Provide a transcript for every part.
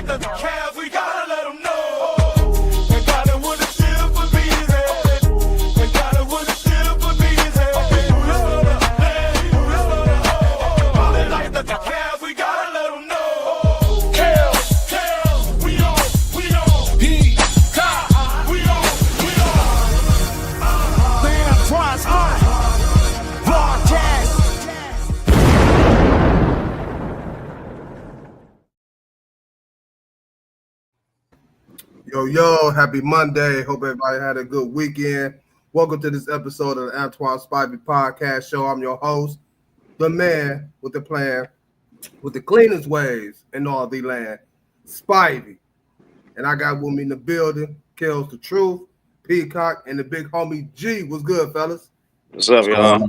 like the Cavs, we gotta let them know. And gotta win the shit for me, and gotta win the shit for me, like the Cavs, we gotta let them know. Cavs, we on, Peacock, we on. The Antoine's on broadcast. Yo, happy Monday. Hope everybody had a good weekend. Welcome to this episode of the Antoine Spivey podcast show. I'm your host, the man with the plan, with the cleanest waves in all the land, Spivey. And I got with me in the building, Kills the Truth, Peacock, and the big homie G. What's good, fellas? What's up, y'all?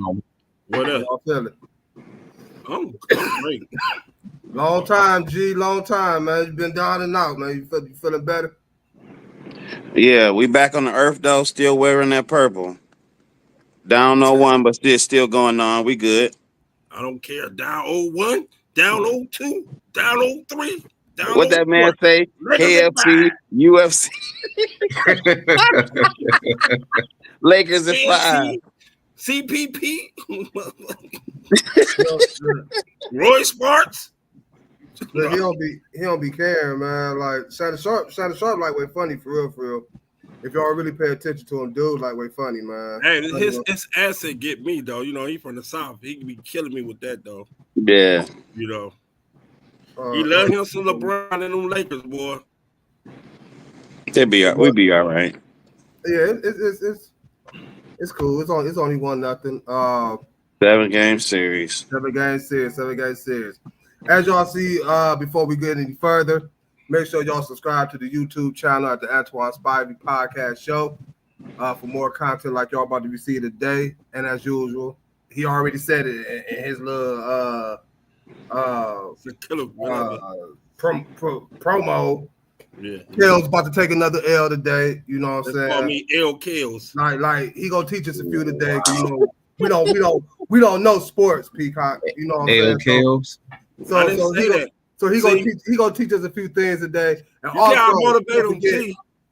What How up? y'all feeling? I'm great. Long time, G. Long time, man. You been down and out, man. You feeling better? Yeah, we back on the earth though, still wearing that purple. Down 0-1, but still going on. We good. I don't care. Down 0-1, down 0-2, down 0-3, down What that man say? KFC, UFC, Lakers at 5. CPP, Roy Sparks. Look, he don't be caring, man. Like Shannon Sharp lightweight funny for real. If y'all really pay attention to him, dude, lightweight funny, man. Hey, his asset get me though. You know, he from the South. He can be killing me with that though. Yeah. You know, he love him some LeBron and them Lakers, boy. We be all right. Yeah, it's cool. It's only 1-0. 7-game series. 7-game series. As y'all see, before we get any further, make sure y'all subscribe to the YouTube channel at the Antoine Spivey Podcast Show for more content like y'all about to receive today. And as usual, he already said it in his little promo. Yeah, Kale's about to take another L today. You know what I'm saying? Call me L Kales. Like he gonna teach us a few today. You know, we don't know sports, Peacock. You know what I'm saying? So he gonna teach us a few things today. And also,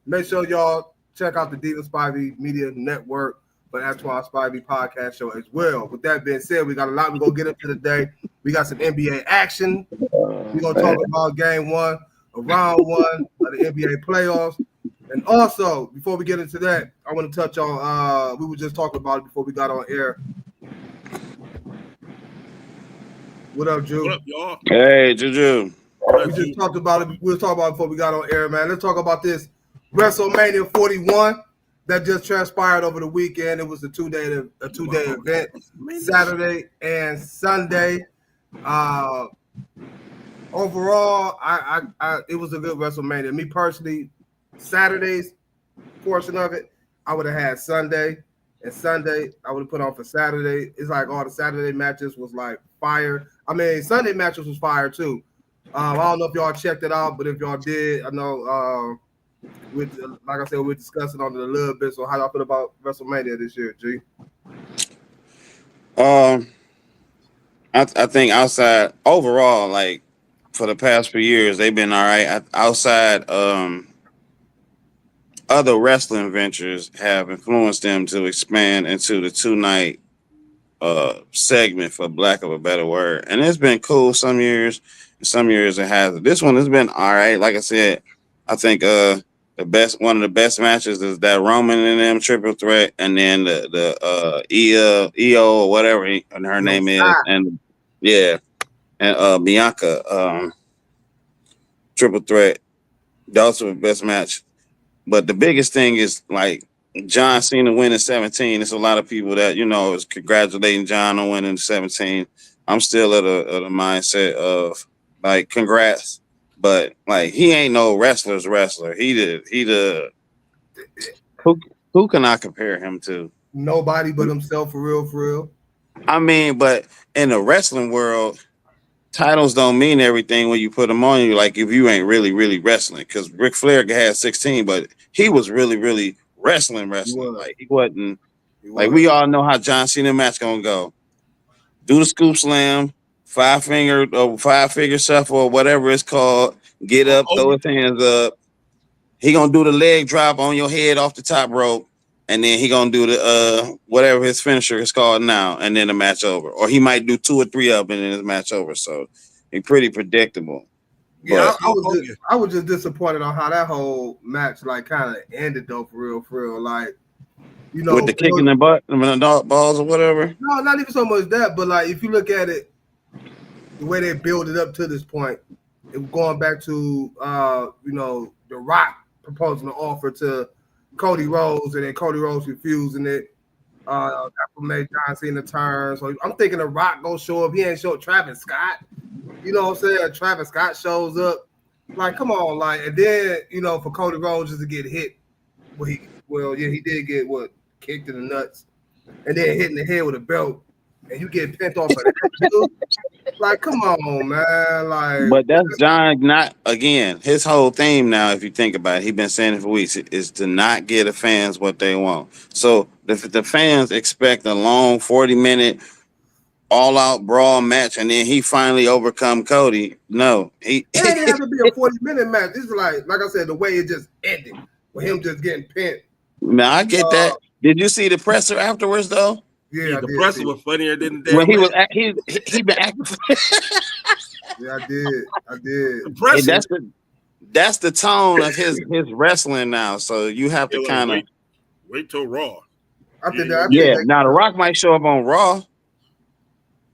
make sure y'all check out the Diva Spivey Media Network for Antoine Spivey Podcast Show as well. With that being said, we got a lot we're gonna get into today. We got some NBA action. We're gonna talk about game 1 of round 1 of the NBA playoffs. And also, before we get into that, I want to touch on we were just talking about it before we got on air. What up, Drew? What up, y'all? Hey, Juju. We just talked about it. We were talking about it before we got on air, man. Let's talk about this WrestleMania 41 that just transpired over the weekend. It was a two-day event, Saturday and Sunday. Overall, I it was a good WrestleMania. Me personally, Saturday's portion of it, I would have had Sunday, and Sunday I would have put on for Saturday. It's like all the Saturday matches was like fire. I mean, Sunday matches was fire too. I don't know if y'all checked it out, but if y'all did, I know. Like I said, we're discussing on it a little bit. So how y'all feel about WrestleMania this year, G? I think outside overall, like for the past few years, they've been all right. Outside, other wrestling ventures have influenced them to expand into the 2-night segment, for lack of a better word. And it's been cool some years, and some years it hasn't. This one has been all right. Like I said, I think one of the best matches is that Roman and them triple threat, and then the EO or whatever her name is, and Bianca triple threat. That's the best match. But the biggest thing is like John Cena winning 17. There's a lot of people that is congratulating John on winning 17. I'm still at a mindset of like congrats. But like he ain't no wrestler's wrestler. Who can I compare him to? Nobody but himself, for real. I mean, but in the wrestling world, titles don't mean everything when you put them on you. Like if you ain't really wrestling, because Ric Flair had 16, but he was really wrestling. Like he wasn't. Like we all know how John Cena match gonna go. Do the scoop slam, five figure shuffle or whatever it's called. Get up, throw his hands up. He gonna do the leg drop on your head off the top rope, and then he gonna do the whatever his finisher is called now, and then the match over. Or he might do 2 or 3 of them and then his match over. So he's pretty predictable. Yeah, But I was just disappointed on how that whole match like kind of ended though, for real. Like, you know, with the kicking the butt, the balls or whatever. No, not even so much that, but like if you look at it, the way they build it up to this point, it was going back to you know, The Rock proposing an offer to Cody Rhodes, and then Cody Rhodes refusing it. That made John Cena turn. So I'm thinking The Rock gonna show up. He ain't showed Travis Scott. You know what I'm saying? Travis Scott shows up. Like, come on, like, and then, you know, for Cody Rhodes just to get hit. He did get kicked in the nuts, and then hit in the head with a belt, and you get pent off of that too. Like, come on, man. Like, but that's John. Not again. His whole theme now, if you think about it, he's been saying it for weeks, is to not give the fans what they want. So if the fans expect a long 40-minute all-out brawl match, and then he finally overcome Cody. No, it didn't have to be a 40-minute match. This is like I said, the way it just ended with him just getting pinned. Man, I get that. Did you see the presser afterwards though? Yeah, the presser was funnier than the when he was he been acting. Yeah, I did. And that's the tone of his wrestling now. So you have to kind of wait till Raw. I think now The Rock might show up on Raw.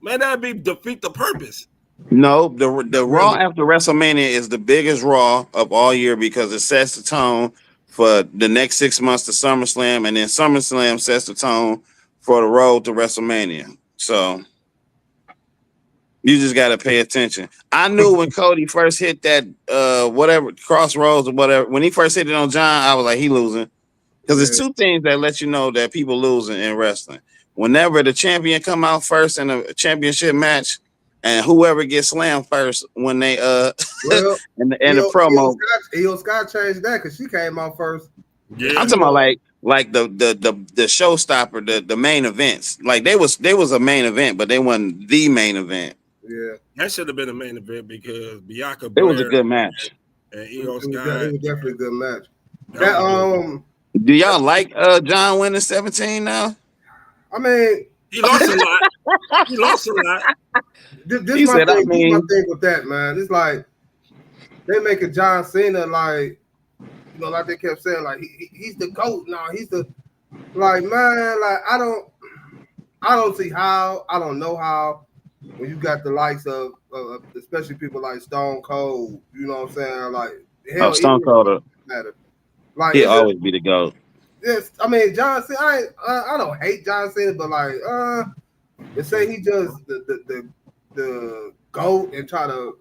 Man, that'd be defeat the purpose. No, the Raw after WrestleMania is the biggest Raw of all year because it sets the tone for the next 6 months to SummerSlam, and then SummerSlam sets the tone for the road to WrestleMania. So you just got to pay attention. I knew when Cody first hit that whatever crossroads or whatever, when he first hit it on John, I was like, he losing. Because there's two things that let you know that people losing in wrestling. Whenever the champion come out first in a championship match, and whoever gets slammed first when they in the promo. Io Scott changed that because she came out first. Yeah, I'm talking about like the showstopper, the main events. Like they was a main event, but they wasn't the main event. Yeah, that should have been a main event because Bianca. It was a good match. And Io Scott. It was definitely a good match. That do y'all like John winning 17 now? I mean, he lost a lot. He lost a lot. This my thing with that, man. It's like they make a John Cena like, you know, like they kept saying, like he's the GOAT now. He's the man. Like I don't see how. I don't know how. When you got the likes of especially people like Stone Cold, you know what I'm saying? Like hell, Stone Cold matter. Like he'll always be the GOAT. Yes, I mean John Cena. I don't hate John Cena, but like to say he just the GOAT and try to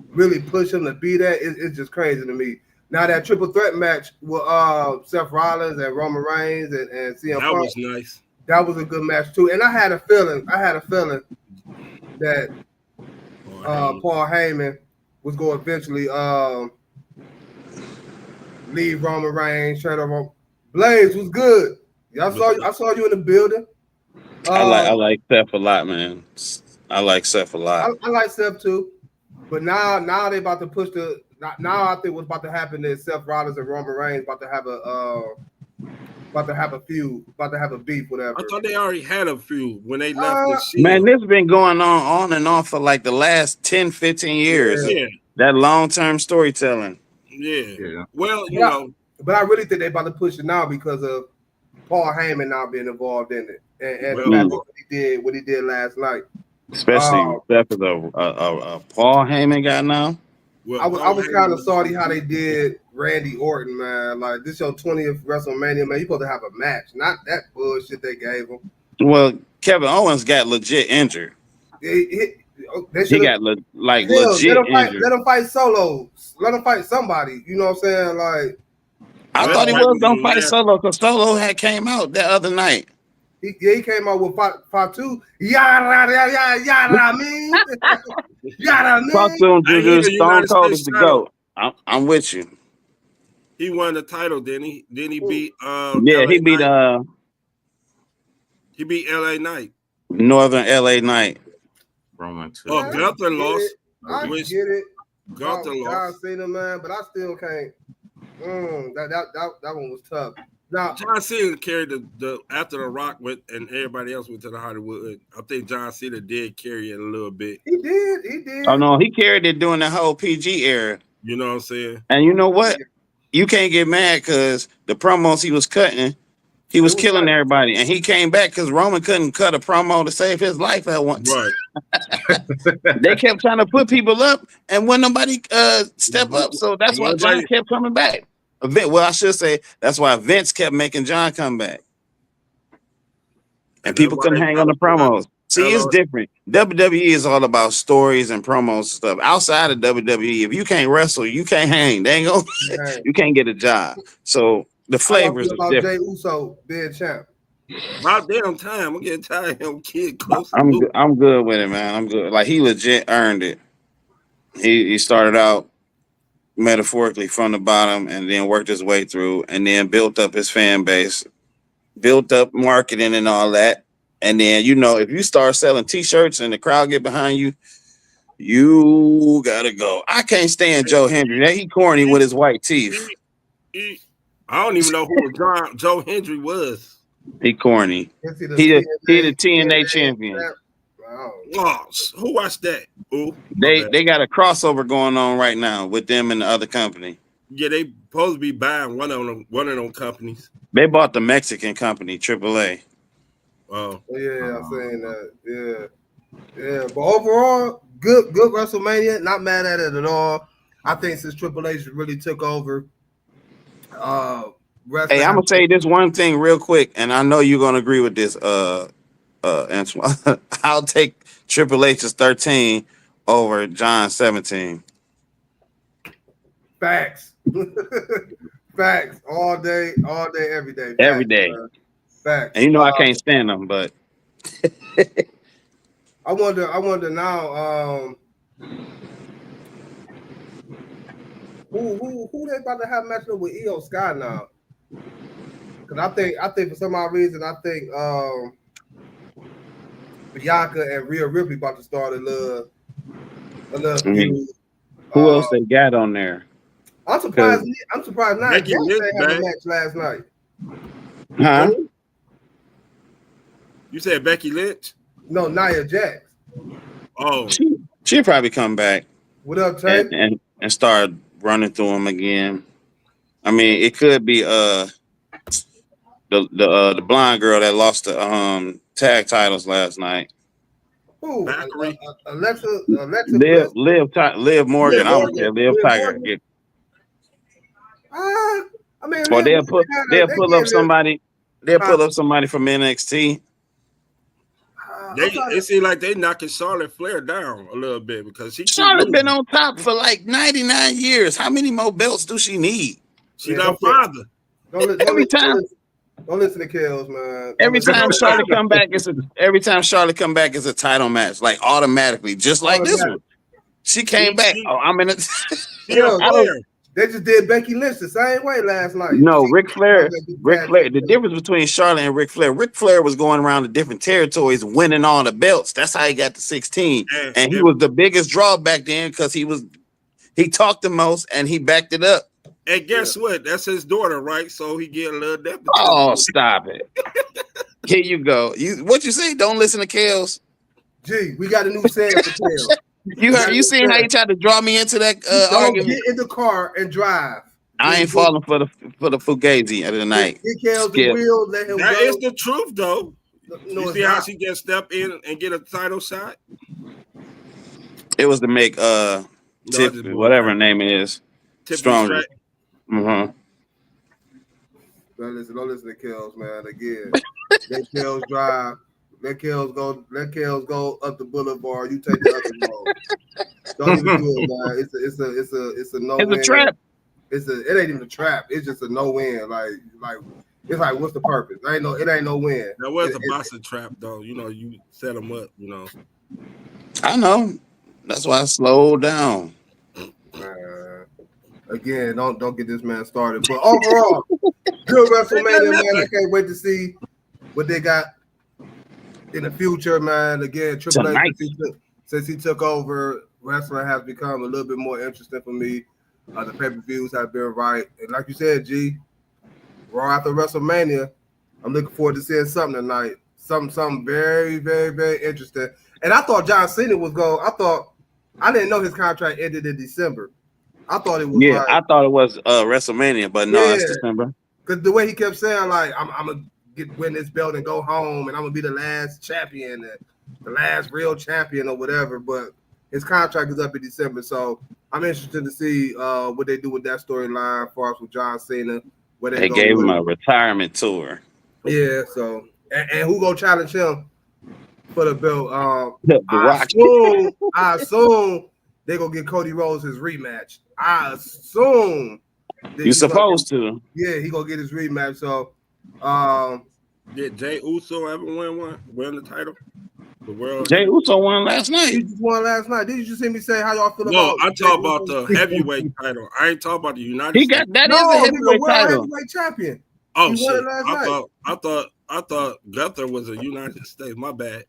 really push him to be that, it's just crazy to me. Now that triple threat match with Seth Rollins and Roman Reigns and CM Punk, that was nice. That was a good match too. And I had a feeling that Paul Heyman was going to eventually leave Roman Reigns. Blaze was good. I saw you in the building. I like Seth a lot, man. I like Seth a lot. I like Seth too, but now they about to push the. Now I think what's about to happen is Seth Rollins and Roman Reigns about to have a feud, about to have a beef, whatever. I thought they already had a feud when they left the scene. Man, this has been going on and on for like the last 10, 15 years. Yeah. That long-term storytelling. Yeah. Well, you know. But I really think they're about to push it now because of Paul Heyman now being involved in it. And what he did last night. Especially after the Paul Heyman got now. Well, I was kind of salty how they did Randy Orton, man. Like, this your 20th WrestleMania, man. You supposed to have a match, not that bullshit they gave him. Well, Kevin Owens got legit injured. He got legit injured. Let him fight solo. Let him fight somebody. You know what I'm saying? Like, I thought he was gonna fight Solo because Solo had came out that other night. He came out with Fatu. Yada, mean. Yada, mean. Talk to him, Juju. Stone Cold is the GOAT. I'm with you. He won the title, didn't he? Then he beat he beat he beat LA Knight. Northern LA Knight. Roman too. Oh, Gunther lost. I get it. Gunther John lost. Cena, man, but I still can't. That one was tough. Now, John Cena carried the after the Rock went and everybody else went to the Hollywood. I think John Cena did carry it a little bit. he did. Oh no, he carried it during the whole PG era. You know what I'm saying? And you know what? You can't get mad because the promos he was cutting, he was killing everybody, and he came back because Roman couldn't cut a promo to save his life at once. Right. They kept trying to put people up, and when nobody step up, so that's why John kept coming back. Well, I should say that's why Vince kept making John come back, and people couldn't hang on the promos. See, it's different. WWE is all about stories and promos and stuff. Outside of WWE, if you can't wrestle, you can't hang. They ain't gonna, you can't get a job. So the flavors are different. Jey Uso being champ. About damn time. I'm getting tired of him kid close. I'm good with it, man. I'm good. Like he legit earned it. He started out metaphorically from the bottom and then worked his way through and then built up his fan base, built up marketing and all that. And then, you know, if you start selling T-shirts and the crowd get behind you, you gotta go. I can't stand Joe Hendry. He corny with his white teeth. I don't even know who Joe Hendry was. He corny. He the TNA champion. Oh, who watched that? Ooh, they got a crossover going on right now with them and the other company. Yeah, they supposed to be buying one of them companies. They bought the Mexican company, AAA. Oh yeah, I'm saying that. Yeah. But overall, good WrestleMania. Not mad at it at all. I think since Triple H really took over. Hey, I'm gonna say this one thing real quick, and I know you're gonna agree with this, Antoine. I'll take Triple H's 13 over John's 17. Facts. Facts. All day, every day. Facts, every day. Facts. And you know I can't stand them, but I wonder now, who they about to have matched up with Io Sky now? Because I think for some odd reason I think Bianca and Rhea Ripley about to start a little feud. Who else they got on there? I'm surprised not. Becky Lynch had a match last night. Huh? You said Becky Lynch? No, Nia Jax. Oh, she'll probably come back. What up, Tay? And start running through them again. I mean, it could be the blonde girl that lost the tag titles last night. Who? Alexa Liv Morgan. I would say Liv Tiger. I mean, or they'll pull up somebody. They'll pull up somebody from NXT. It seems like they knocking Charlotte Flair down a little bit because Charlotte been on top for like 99 years. How many more belts do she need? She's our father. Don't listen to Kells, man. Every time Charlotte come back, it's a title match, like automatically, just like this one. She came back. I'm in it. They just did Becky Lynch the same way last night. No, Ric Flair. The difference between Charlotte and Ric Flair was going around the different territories, winning all the belts. That's how he got to 16, and he was the biggest draw back then because he talked the most and he backed it up. And guess what? That's his daughter, right? So he get a little deputy. Oh, stop it! Here you go. What you say? Don't listen to Kells. Gee, we got a new saying for Kells. You seen how he tried to draw me into that argument? Get in the car and drive. I ain't falling for the Fugazi of the night. That is the truth, though. You see how she just step in and get a title shot? It was to make Tiffany, whatever her name is, stronger. Don't listen to Kells, man. Again, let Kells drive. Let Kells go up the boulevard. You take the other road. Don't even do it, man. It's a no win. It's a trap. It ain't even a trap. It's just a no win. Like it's like, what's the purpose? It ain't no win. Now where's the boxing trap though? You know, you set them up. You know. I know. That's why I slowed down. Again, don't get this man started. But overall, good WrestleMania, man. I can't wait to see what they got in the future, man. Again, Triple H since he took over, wrestling has become a little bit more interesting for me. The pay-per-views have been right. And like you said, G, Raw after WrestleMania, I'm looking forward to seeing something tonight. Something very, very, very interesting. And I thought John Cena was I didn't know his contract ended in December. I thought it was I thought it was WrestleMania, but no, it's December. Because the way he kept saying, like, I'm gonna win this belt and go home, and I'm gonna be the last champion, the last real champion or whatever. But his contract is up in December, so I'm interested to see what they do with that storyline for us with John Cena. Where they gave him a retirement tour. Yeah, so and who gonna challenge him for the belt? I assume they gonna get Cody Rhodes his rematch. I assume you're supposed to. Yeah, he gonna get his rematch. So, did Jey Uso ever win the title? The world. Jey Uso won last night. He just won last night. Did you just hear me say how y'all feel about? No, I talk about the heavyweight title. I ain't talking about the United States. Is a heavyweight title. Heavyweight champion. Oh shit! I thought Gunther was a United States. My bad.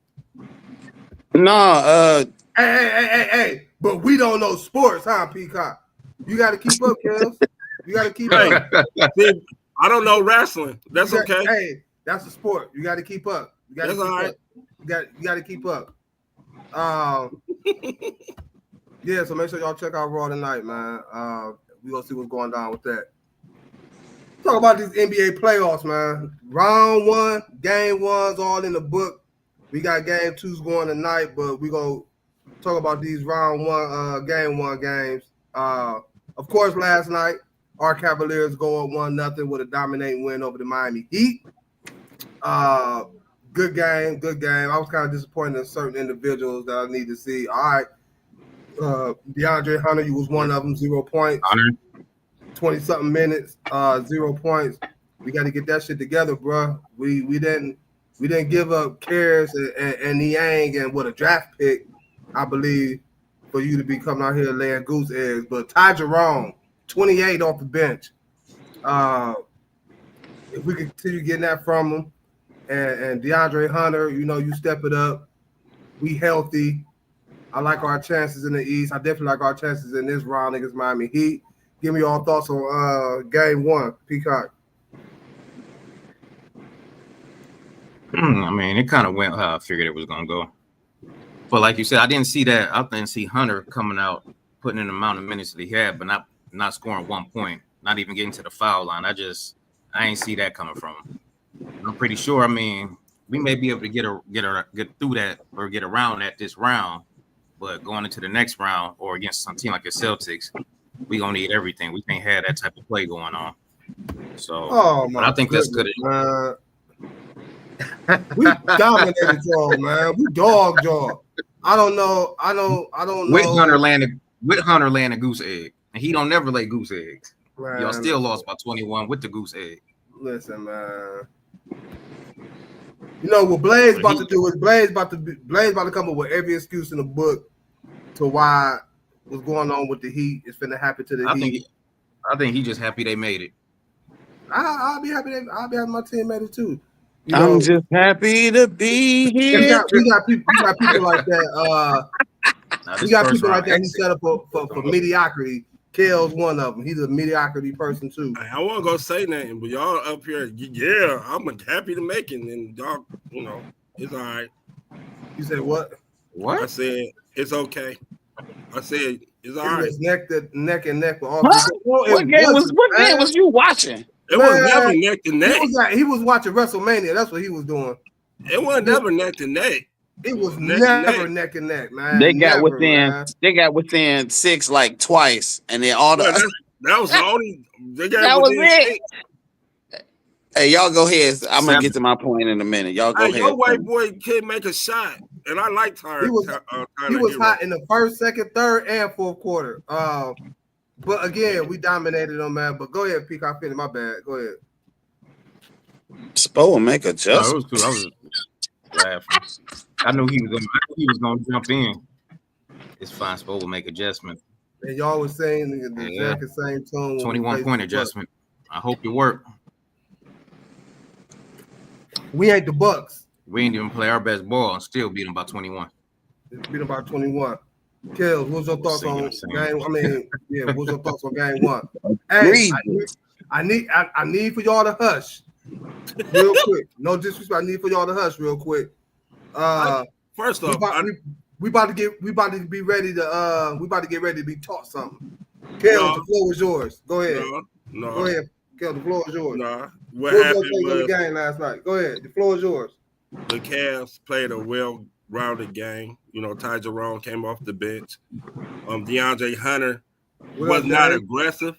No. Hey! But we don't know sports, huh, Peacock? You got to keep up, Kels. You got to keep up. See, I don't know wrestling. That's okay. Hey, that's a sport. You got to keep up. That's all right. You got to keep up. Yeah, so make sure y'all check out Raw tonight, man. We gonna see what's going down with that. Talk about these NBA playoffs, man. Round 1, game 1's all in the book. We got game 2's going tonight, but we gonna talk about these round 1, game 1 games. Of course, last night our Cavaliers go up 1-0 with a dominating win over the Miami Heat. Good game. I was kind of disappointed in certain individuals that I need to see. All right. DeAndre Hunter, you was one of them, 0 points. 20-something minutes, 0 points. We got to get that shit together, bro. We didn't give up Cares and Niang and what a draft pick, I believe, for you to be coming out here laying goose eggs. But Ty Jerome, 28 off the bench. If we continue getting that from him, and DeAndre Hunter, you step it up. We healthy. I like our chances in the East. I definitely like our chances in this round against Miami Heat. Give me your thoughts on game 1, Peacock. I mean, it kind of went how I figured it was going to go. But like you said, I didn't see that. I didn't see Hunter coming out, putting in the amount of minutes that he had, but not scoring 1 point, not even getting to the foul line. I ain't see that coming from him. I'm pretty sure. I mean, we may be able to get through that or get around that this round, but going into the next round or against some team like the Celtics, we gonna need everything. We can't have that type of play going on. So, but I think that's good. We dominated y'all, man. We dog y'all. I don't know. With Hunter landed goose egg, and he don't never lay goose eggs. Man, y'all still lost by 21 with the goose egg. Listen, man. What Blaze about to do is Blaze about to come up with every excuse in the book to why what's going on with the Heat is finna happen to the Heat. I think he's just happy they made it. I'll be happy. I'll be happy my team made it too. I'm just happy to be here. We got people like that. We got people like that who set up for mediocrity. Kale's one of them. He's a mediocrity person too. I won't go say nothing, but y'all up here, yeah, I'm happy to make it, and y'all, it's all right. You said what? What? I said it's okay. I said it's all right. Neck and neck with all. What game was you watching? It was never neck to neck. He was watching WrestleMania. That's what he was doing. It was never neck to neck. It was never neck and neck, man. They got within 6 like twice, and then all that was the only. That was it. Hey, y'all go ahead. I'm gonna get to my point in a minute. Y'all go ahead. Your white boy can make a shot, and I like Tyler. He was hot in the first, second, third, and fourth quarter. But again, we dominated them, man. But go ahead, Peacock. My bad. Go ahead. Spo will make a adjustment. No, it was cool. I was laughing. I knew he was going to jump in. It's fine. Spo will make adjustment. And y'all was saying the exact same tone. 21-point adjustment. I hope it worked. We ain't the Bucks. We ain't even play our best ball and still beat them by 21. Beat them by 21. Kels, what's your thoughts on game? I mean, yeah, what's your thoughts on game one? Hey, I need for y'all to hush real quick. No disrespect. I need for y'all to hush real quick. First off, we about to get ready to be taught something. Kels, the floor is yours. Go ahead. No. Go ahead, Kels, the floor is yours. Nah. What was your take on the game last night? Go ahead. The floor is yours. The Cavs played a well-rounded game. You know, Ty Jerome came off the bench. DeAndre Hunter was not aggressive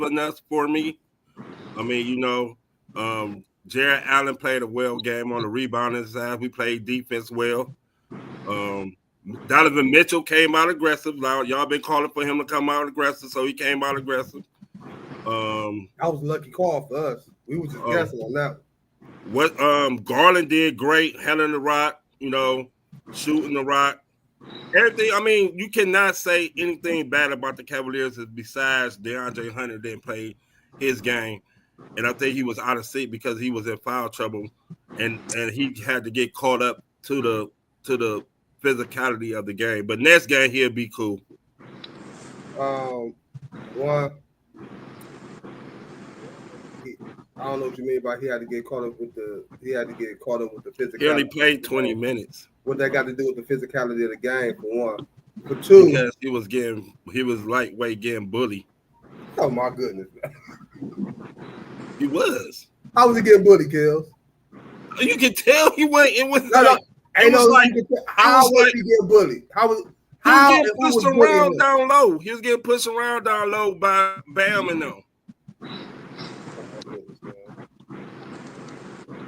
enough for me. I mean, you know, Jared Allen played a well game on the rebounding side. We played defense well. Donovan Mitchell came out aggressive. Now, y'all been calling for him to come out aggressive, so he came out aggressive. That was a lucky call for us. We was just guessing on that. What Garland did great, handling the rock, you know, shooting the rock. Everything. I mean, you cannot say anything bad about the Cavaliers besides DeAndre Hunter didn't play his game. And I think he was out of sync because he was in foul trouble, and he had to get caught up to the physicality of the game. But next game he'll be cool. One. I don't know what you mean by he had to get caught up with the physicality. He only played 20 minutes. What that got to do with the physicality of the game, for one. For two, because he was lightweight getting bullied. Oh my goodness. He was. How was he getting bullied, Kills? You can tell he went. It was no, like, ain't no like how was he getting bullied? How was he was getting pushed around down low? He was getting pushed around down low by Bam and them.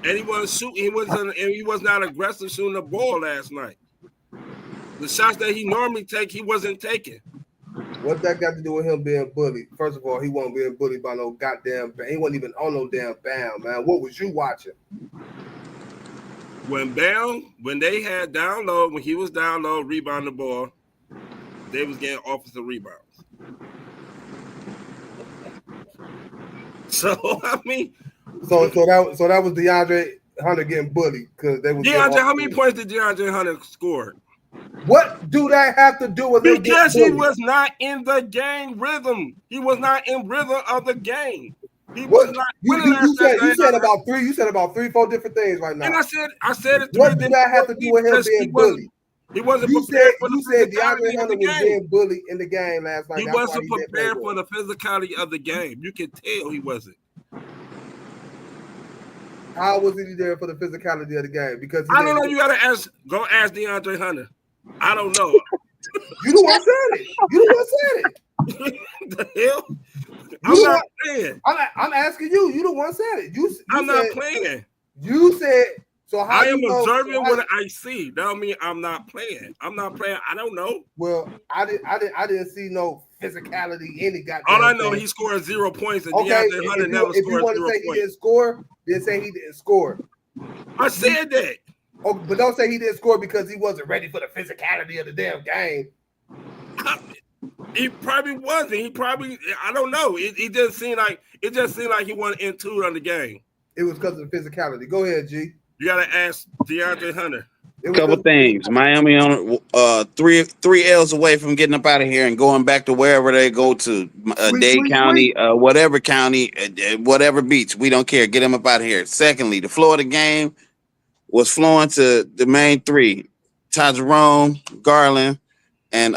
And he wasn't shooting. He was not aggressive shooting the ball last night. The shots that he normally take, he wasn't taking. What that got to do with him being bullied? First of all, he wasn't being bullied by no goddamn Bam. He wasn't even on no damn Bam, man. What was you watching? When they had down low, when he was down low, rebound the ball, they was getting offensive rebounds. So I mean, so that was DeAndre Hunter getting bullied because they was. DeAndre, how many points did DeAndre Hunter score? What do that have to do with him? Because he was not in the game rhythm. He was not in rhythm of the game. He was not. You said about 3-4 different things right now. And I said it. What do that have to do with him being bullied? He wasn't prepared for the physicality. You said DeAndre Hunter was being bullied in the game last night. He wasn't prepared for the physicality of the game. You can tell he wasn't. How was he there for the phicality of the game? Because I don't know. You gotta go ask DeAndre Hunter. I don't know. You the one said it. The hell? I'm not playing. I'm asking you. You the one said it. I'm not playing. You said so. How I am observing what I see. That don't mean I'm not playing. I'm not playing. I don't know. Well, I didn't see no physicality in the goddamn. All I know, he scored 0 points, and DeAndre Hunter never scored 0 points. If you want to say he didn't score, then say he didn't score. I said that. Oh, but don't say he didn't score because he wasn't ready for the physicality of the damn game. He probably wasn't. I don't know. It just seemed like he wasn't in tune on the game. It was because of the physicality. Go ahead, G. You gotta ask DeAndre Hunter. A couple things. Miami on three L's away from getting up out of here and going back to wherever they go to, Dade County, whatever county, whatever beach. We don't care. Get them up out of here. Secondly, the flow of the game was flowing to the main three: Ty Jerome, Garland, and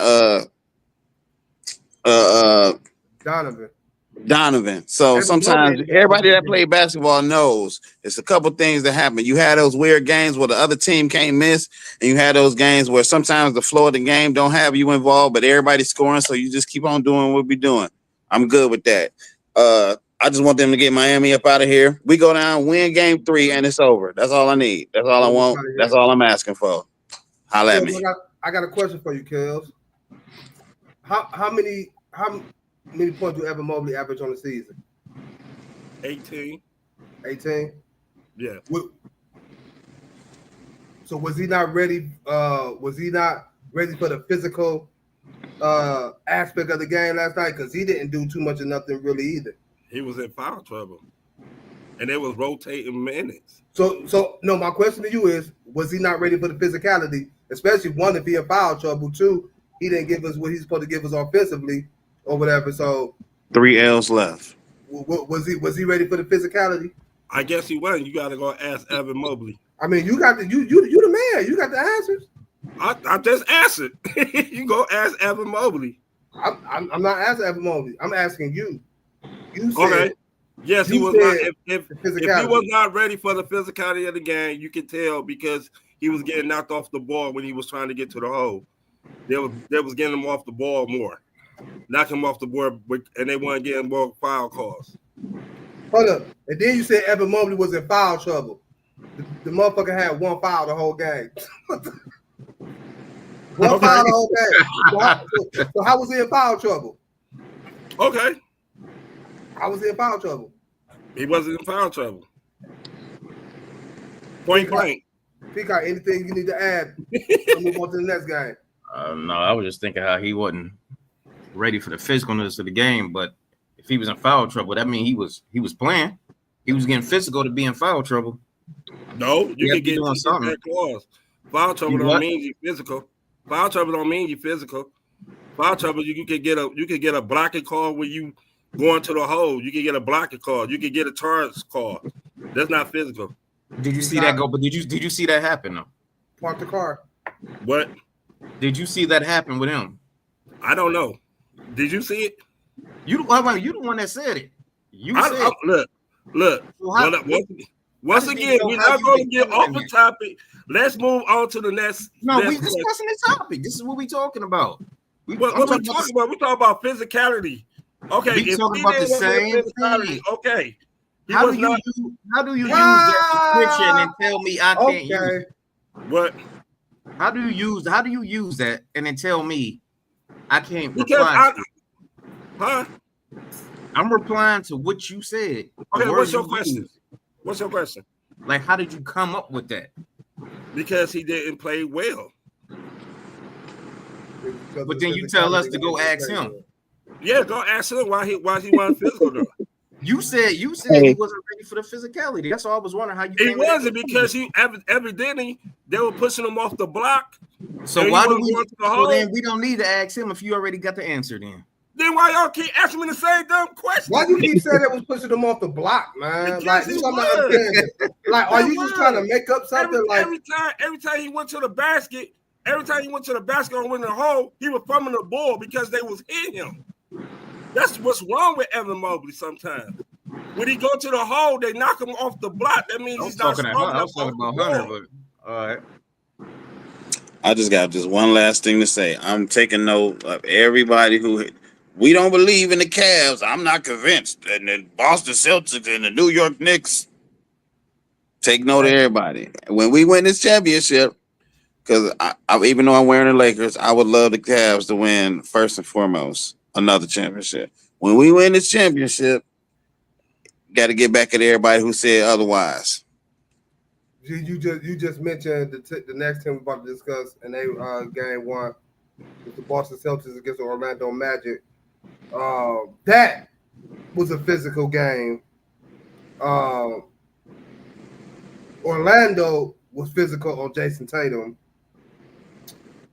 Donovan. So sometimes everybody that played basketball knows it's a couple things that happen. You had those weird games where the other team can't miss, and you had those games where sometimes the flow of the game don't have you involved, but everybody's scoring, so you just keep on doing what we're doing. I'm good with that. I just want them to get Miami up out of here. We go down, win game 3, and it's over. That's all I need. That's all I want. That's all I'm asking for. Holla at me. I got a question for you, Kels. How many points do Evan Mobley average on the season? 18. 18? Yeah. So was he not ready? Was he not ready for the physical aspect of the game last night? Because he didn't do too much of nothing really either. He was in foul trouble. and they was rotating minutes. So no, my question to you is, was he not ready for the physicality? Especially one, if he in foul trouble. Two, he didn't give us what he's supposed to give us offensively or whatever. So 3 L's left. Was he ready for the physicality? I guess he wasn't. You got to go ask Evan Mobley. I mean, you got you the man. You got the answers. I just answered. You go ask Evan Mobley. I'm not asking Evan Mobley. I'm asking you. You said, okay. Yes, he was not. If he was not ready for the physicality of the game, you can tell because he was getting knocked off the ball when he was trying to get to the hole. They was getting him off the ball more, knocking him off the board, and they weren't getting more foul calls. Hold up. And then you said Evan Mobley was in foul trouble. The motherfucker had one foul the whole game. One foul the whole game. So how was he in foul trouble? Okay. How was he in foul trouble? He wasn't in foul trouble. Point blank. Peacock, anything you need to add? Move on to the next game. No, I was just thinking how he wasn't ready for the physicalness of the game, but if he was in foul trouble, that means he was playing. He was getting physical to be in foul trouble. No, you can get doing something. Clause. Foul trouble don't mean you physical. Foul trouble don't mean you physical. Foul trouble, you can get a blocking call when you going to the hole. You can get a blocking call. You can get a charge call. That's not physical. Did you see that go? But did you see that happen though? Park the car. What? Did you see that happen with him? I don't know. Did you see it? You the one that said it. Look. Once again, we're not going to get off the topic. Let's move on to the next. No, we're discussing the topic. This is what we're talking about. What we talking about? We talking about physicality. Okay, we talking about the same thing. Okay. How do you use that description and tell me I can't use it? What? How do you use that and then tell me I can't reply? I'm replying to what you said. Okay, what's your question? What's your question? Like, how did you come up with that? Because he didn't play well. But then you tell us to go ask him. Yeah, go ask him why he wasn't physical though. You said he wasn't ready for the physicality. That's all I was wondering how you. He wasn't because he evidently they were pushing him off the block. So why do we? Well, then we don't need to ask him if you already got the answer. Then why y'all keep asking me the same dumb question? Why do you keep saying that was pushing him off the block, man? Like, like, are you just trying to make up something? Every time he went to the basket, on winning the hole, he was fumbling the ball because they was hitting him. That's what's wrong with Evan Mobley sometimes. When he go to the hole, they knock him off the block. That means he's not strong. I was talking about Hunter, but all right. I just got just one last thing to say. I'm taking note of everybody who we don't believe in the Cavs. I'm not convinced. And the Boston Celtics and the New York Knicks. Take note of everybody. When we win this championship, because I even though I'm wearing the Lakers, I would love the Cavs to win first and foremost another championship. When we win this championship, got to get back at everybody who said otherwise. You just mentioned the next team we're about to discuss, and they game one with the Boston Celtics against the Orlando Magic. That was a physical game. Orlando was physical on Jason Tatum.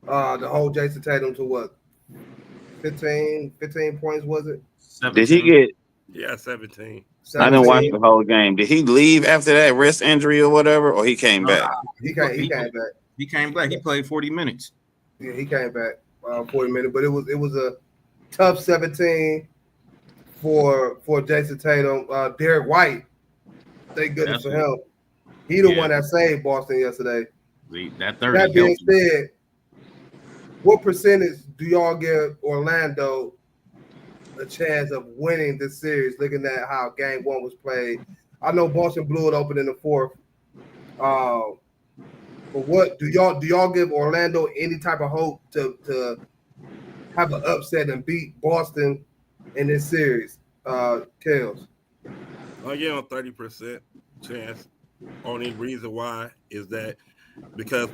The whole Jason Tatum to what? 15 points, was it? 17. Did he get? Yeah, 17. I didn't watch the whole game. Did he leave after that wrist injury or whatever, or he came back? He came back. He came back. He played 40 minutes. Yeah, he came back 40 minutes, but it was a tough 17 for Jason Tatum. Derek White, thank goodness for him. He the one that saved Boston yesterday. That being said, what percentage do y'all give Orlando a chance of winning this series, looking at how game one was played? I know Boston blew it open in the fourth. But what do y'all give Orlando any type of hope to have an upset and beat Boston in this series? Kels. I give him 30% chance. Only reason why is that because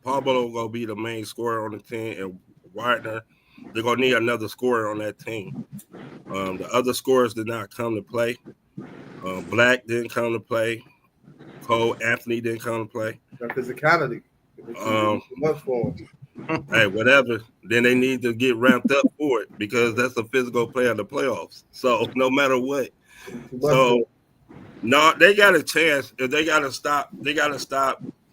Pablo gonna be the main scorer on the team, and Wagner, they're gonna need another scorer on that team. The other scorers did not come to play. Black didn't come to play. Cole Anthony didn't come to play. That physicality. Too much for him. Hey, whatever. Then they need to get ramped up for it because that's a physical play in the playoffs. So no matter what. So no, they got a chance. If they gotta stop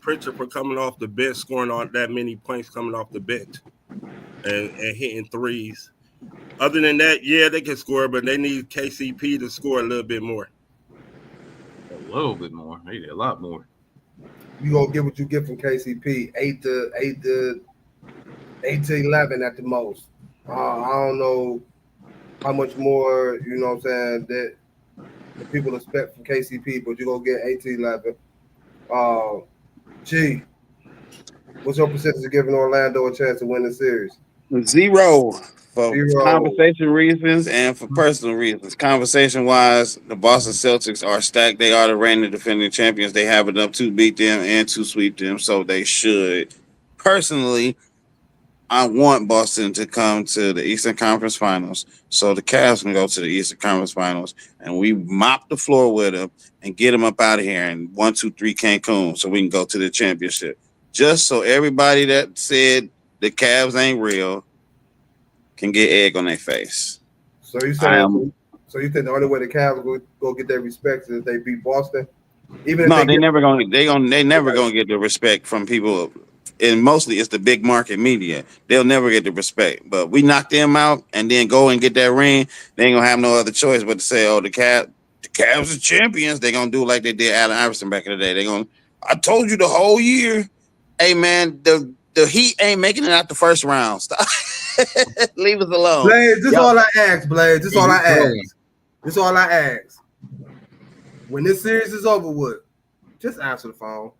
Pritchard from coming off the bench, scoring on that many points coming off the bench and hitting threes. Other than that, yeah, they can score, but they need KCP to score a little bit more. A little bit more. They need a lot more. You gonna get what you get from KCP, 8 to 11 at the most. I don't know how much more, you know what I'm saying, that the people expect from KCP, but you're gonna get 8 to 11. G, what's your percentage of giving Orlando a chance to win the series? 0 for 0. conversation reasons and for personal reasons. Conversation wise, the Boston Celtics are stacked. They are the reigning defending champions. They have enough to beat them and to sweep them, so they should. Personally, I want Boston to come to the Eastern Conference Finals so the Cavs can go to the Eastern Conference Finals and we mop the floor with them and get them up out of here in 1, 2, 3 Cancun so we can go to the championship. Just so everybody that said the Cavs ain't real can get egg on their face. So you saying? So you think the only way the Cavs will go get their respect is if they beat Boston? Even if they never gonna get the respect from people, and mostly it's the big market media. They'll never get the respect. But we knock them out and then go and get that ring. They ain't gonna have no other choice but to say, "Oh, the Cavs are champions." They're gonna do like they did Allen Iverson back in the day. I told you the whole year, hey man, the Heat ain't making it out the first round. Stop. Leave us alone. Blaze, this is all I ask, Blaze. This is all I ask. This is all I ask. When this series is over with, just answer the phone.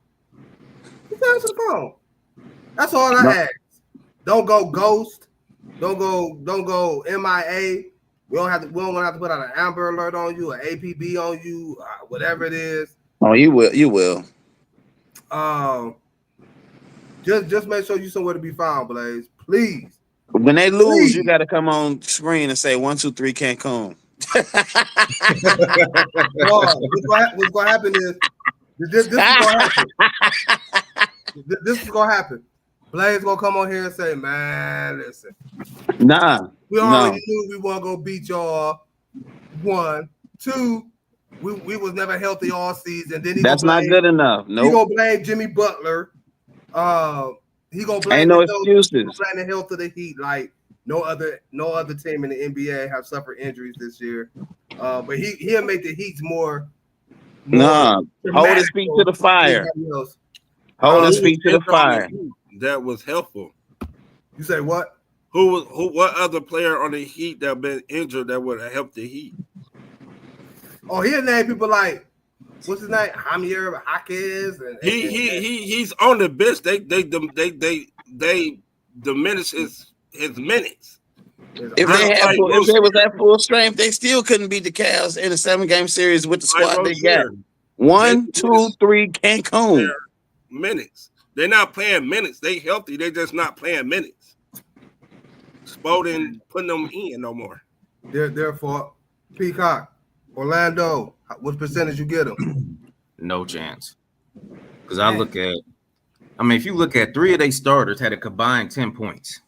Just answer the phone. That's all I ask. Don't go ghost. Don't go MIA. We don't have to put out an Amber Alert on you, an APB on you, whatever it is. Oh, you will. You will. Just make sure you somewhere to be found, Blaze. Please. When they lose, you got to come on screen and say 1, 2, 3 Cancun. What's going to happen is this is going to happen. This is going to happen. Blaze going to come on here and say, man, listen. Nah. We already knew we weren't going to beat y'all. 1. 2, we was never healthy all season. Then that's not good enough. No. He going to blame Jimmy Butler. He gonna blame ain't no excuses. Blame the health of the Heat. Like no other team in the NBA have suffered injuries this year. But he'll make the Heat more hold his feet to the fire. Hold his feet to the fire. That was helpful. You say what? What other player on the Heat that been injured that would have helped the Heat? Oh, he'll name people like what's his name? Javier Jaquez. He's on the bench. They diminish his minutes. If they was at full strength, they still couldn't beat the Cavs in a 7-game series with the squad they got. 1, 2, 3 Cancun. Minutes. They're not playing minutes. They healthy. They just not playing minutes. Spo didn't put them in no more. Therefore, Peacock, Orlando, what percentage you get them? No chance. Because if you look at 3 of their starters had a combined 10 points.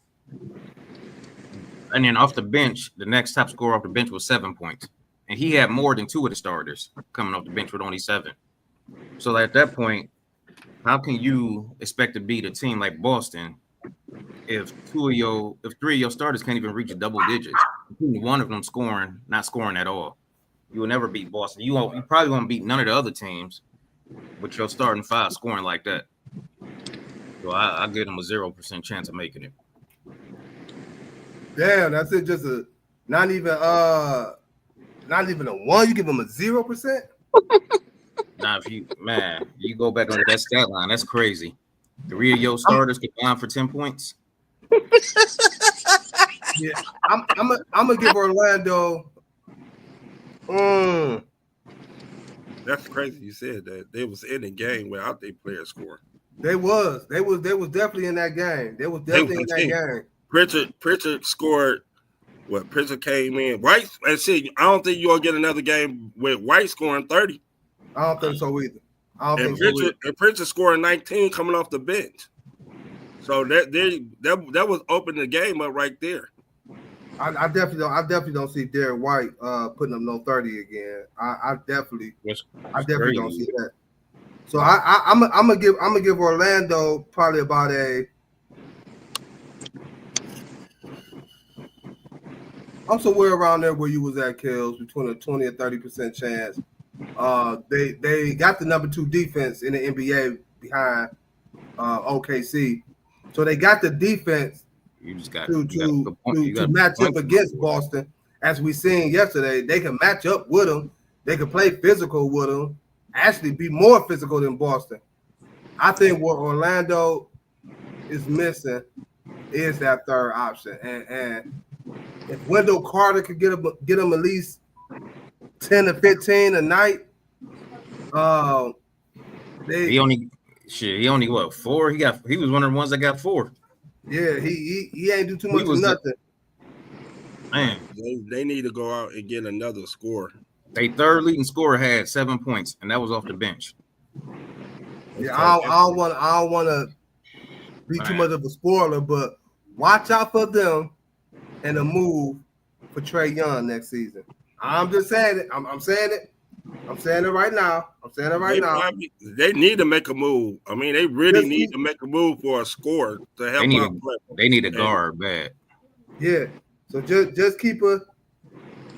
And then off the bench, the next top scorer off the bench was 7 points. And he had more than 2 of the starters coming off the bench with only 7. So at that point, how can you expect to beat a team like Boston if 3 of your starters can't even reach a double digits? One of them not scoring at all. You will never beat Boston. You probably won't beat none of the other teams with your starting 5 scoring like that. So I give them a 0% chance of making it. Damn, that's it. Just not even a 1. You give them a 0%. Now, if you go back on that stat line, that's crazy. 3 of your starters combined for 10 points. Yeah, I'm gonna give Orlando. That's crazy. You said that they was in the game without their player score. They was definitely in that game. They was definitely in that game. Pritchard scored What Pritchard came in. White and see, I don't think you'll get another game with White scoring 30. I don't think so either. I don't think so either. And Pritchard scoring 19 coming off the bench. So that was opening the game up right there. I definitely don't see Derek White putting up no 30 again. I definitely don't see that. So I'm gonna give Orlando probably about I'm somewhere around there where you was at, Kills, between a 20 and 30% chance. They got the number 2 defense in the NBA behind OKC, so they got the defense to match up against Boston. As we seen yesterday, they can match up with them. They can play physical with them. Actually, be more physical than Boston. I think what Orlando is missing is that third option, and if Wendell Carter could get him at least 10 to 15 a night, he only what 4? He was one of the ones that got 4. Yeah, he ain't do too much of nothing. Man, they need to go out and get another score. They third leading scorer had 7 points, and that was off the bench. Yeah, I don't want to be too much of a spoiler, but watch out for them and a move for Trae Young next season. I'm just saying it. I'm saying it. I'm saying it right now. They need to make a move. I mean, they really need to make a move for a score to help out. They need a guard bad. Yeah. So just keep an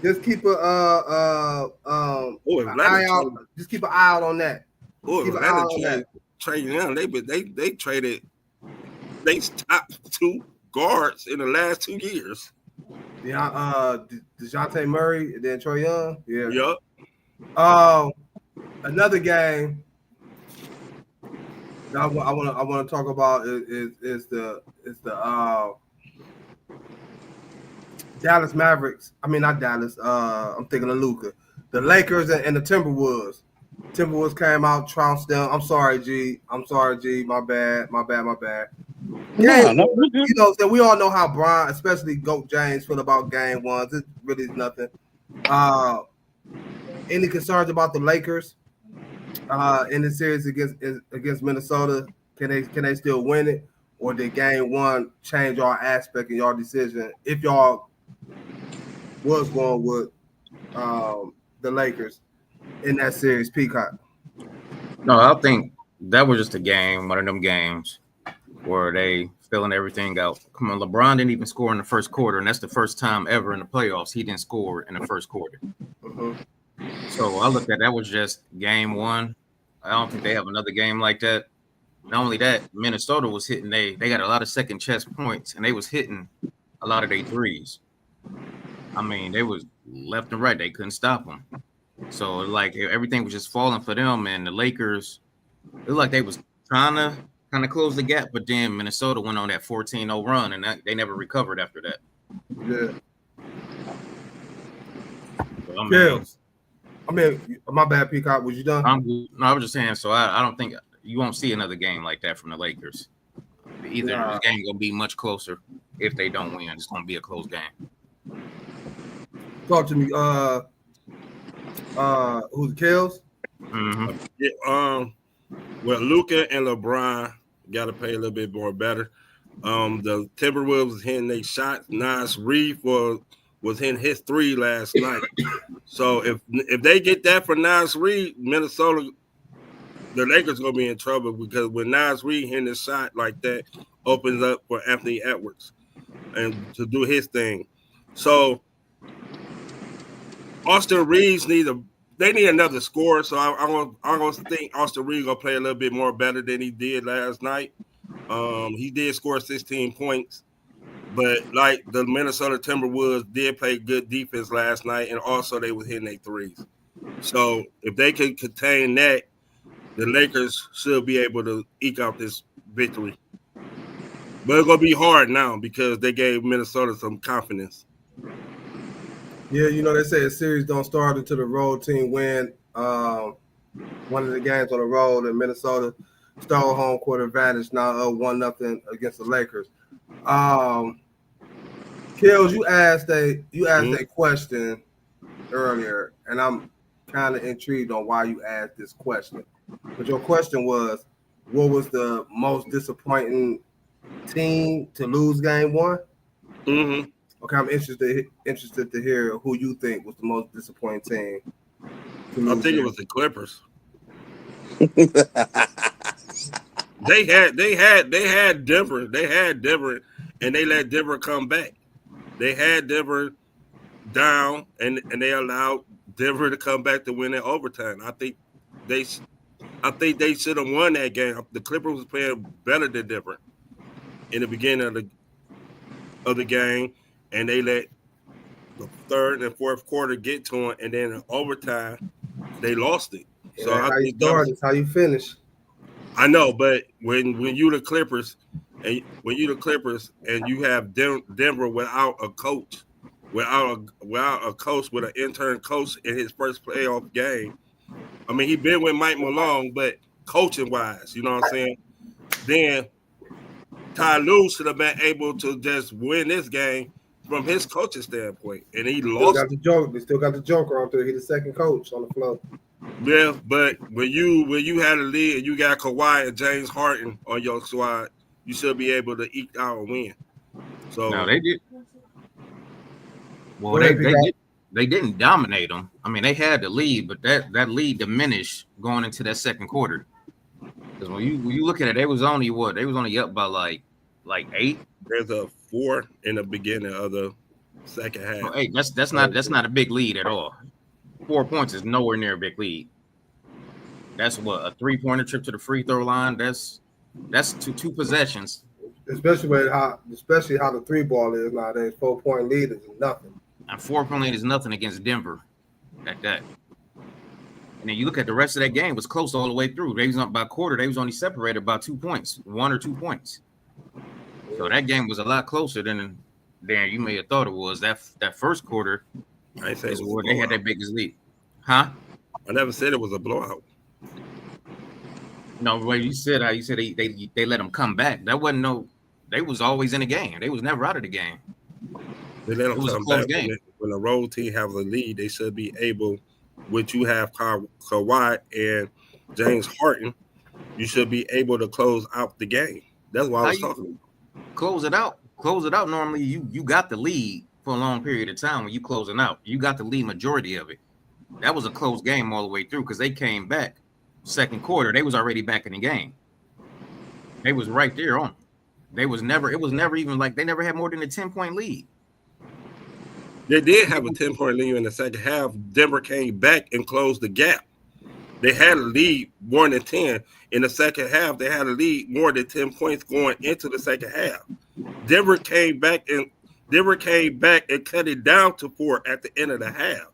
eye out. Just keep an eye out on that. Trae Young, they traded they top 2 guards in the last 2 years. Yeah, DeJounte Murray and then Trae Young. Yeah. Yep. Another game that I want to talk about is the Dallas Mavericks. I mean, not Dallas. I'm thinking of Luka. The Lakers and the Timberwolves. Timberwolves came out, trounced them. I'm sorry, G. My bad. Yeah, so we all know how Bron, especially Goat James, feel about game ones. It really is nothing. Any concerns about the Lakers in the series against Minnesota? Can they still win it, or did game 1 change your aspect and your decision if y'all was going with the Lakers in that series, Peacock? No, I think that was just a game, one of them games where they filling everything out. Come on, LeBron didn't even score in the first quarter, and that's the first time ever in the playoffs he didn't score in the first quarter. Mm-hmm. So I looked at that was just game 1. I don't think they have another game like that. Not only that, Minnesota was hitting. They got a lot of second chest points, and they was hitting a lot of their threes. I mean, they was left and right. They couldn't stop them. So like everything was just falling for them, and the Lakers, it looked like they was trying to kind of close the gap, but then Minnesota went on that 14-0 run, and they never recovered after that. Yeah. So, I mean, my bad, Peacock. Was you done? I was just saying. So I don't think you won't see another game like that from the Lakers. Either this game gonna be much closer if they don't win. It's gonna be a close game. Talk to me. Who's Kels? Mm-hmm. Yeah, well, Luka and LeBron got to play a little bit more better. The Timberwolves was hitting their shots. Nas Reed was hitting his 3 last night. So if they get that for Nas Reed, Minnesota, the Lakers gonna be in trouble, because when Nas Reed hitting his shot like that, opens up for Anthony Edwards and to do his thing. So Austin Reeves need another scorer. So I'm gonna think Austin Reeves gonna play a little bit more better than he did last night. He did score 16 points, but like the Minnesota Timberwolves did play good defense last night, and also they was hitting their threes. So if they can contain that, the Lakers should be able to eke out this victory. But it's gonna be hard now because they gave Minnesota some confidence. Yeah, they say a series don't start until the road team win one of the games on the road, and Minnesota stole home court advantage now 1-0 against the Lakers. Kills, you asked a question earlier, and I'm kind of intrigued on why you asked this question. But your question was, what was the most disappointing team to lose game one? Mm-hmm. Okay, I'm interested to hear who you think was the most disappointing team to lose. I think it was the Clippers. They had Denver. They had Denver, and they let Denver come back. They had Denver down, and they allowed Denver to come back to win in overtime. I think they should have won that game. The Clippers was playing better than Denver in the beginning of the game, and they let the third and fourth quarter get to them, and then in overtime they lost it. So I I think think that was, it's how you finish. I know, but when you the Clippers, and you have Denver without a coach, without a coach, with an intern coach in his first playoff game. I mean, he been with Mike Malone, but coaching wise, you know what I'm saying? Then Ty Lue should have been able to just win this game from his coaching standpoint, and he lost. They still got the Joker out there. He's the second coach on the floor. Yeah, but when you had a lead and you got Kawhi and James Harden on your squad, you should be able to eke out a win. So no, they did. Well, they didn't dominate them. I mean, they had the lead, but that lead diminished going into that second quarter. Because when you look at it, they was only up by like 8. There's a 4 in the beginning of the second half. Well, 8. That's not a big lead at all. 4 points is nowhere near a big lead. That's what, a 3-pointer trip to the free throw line. That's two possessions. Especially how the 3-ball is nowadays. 4-point lead is nothing. And 4-point lead is nothing against Denver at that. And then you look at the rest of that game, it was close all the way through. They was up by quarter. They was only separated by 2 points, 1 or 2 points. So that game was a lot closer than you may have thought it was. That first quarter is where they had their biggest lead. Huh? I never said it was a blowout. No, how you said they let them come back. That wasn't they was always in the game. They was never out of the game. They let them come back. When a road team has a lead, they should be able, which you have Kawhi and James Harden, you should be able to close out the game. That's what I was talking about. Close it out. Normally, you got the lead for a long period of time when you closing out. You got the lead majority of it. That was a close game all the way through because they came back. Second quarter, they was already back in the game. They was right there on. It was never even like they never had more than a 10-point lead. They did have a 10-point lead in the second half. Denver came back and closed the gap. They had a lead more than 10. In the second half, they had a lead more than 10 points going into the second half. Denver came back and cut it down to 4 at the end of the half.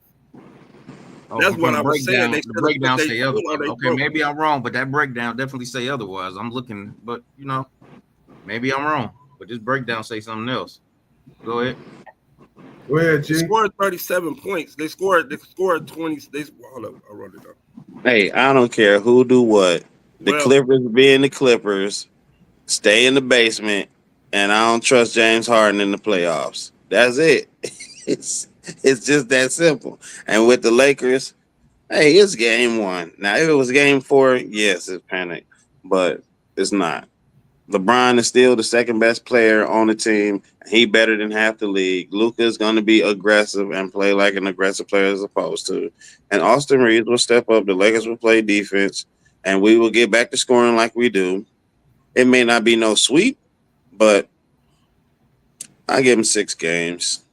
That's what I was saying. The breakdown say otherwise. Okay, maybe I'm wrong, but that breakdown definitely say otherwise. I'm looking, but maybe I'm wrong. But this breakdown say something else. Go ahead. Go ahead, G. They scored 37 points. They scored 20. Hold up, I wrote it down. Hey, I don't care who do what. The Clippers being the Clippers, stay in the basement, and I don't trust James Harden in the playoffs. That's it. It's just that simple. And with the Lakers, hey, it's game 1. Now, if it was game 4, yes, it's panic, but it's not. LeBron is still the second best player on the team. He better than half the league. Luka is going to be aggressive and play like an aggressive player as opposed to. And Austin Reeves will step up. The Lakers will play defense, and we will get back to scoring like we do. It may not be no sweep, but I give them 6 games,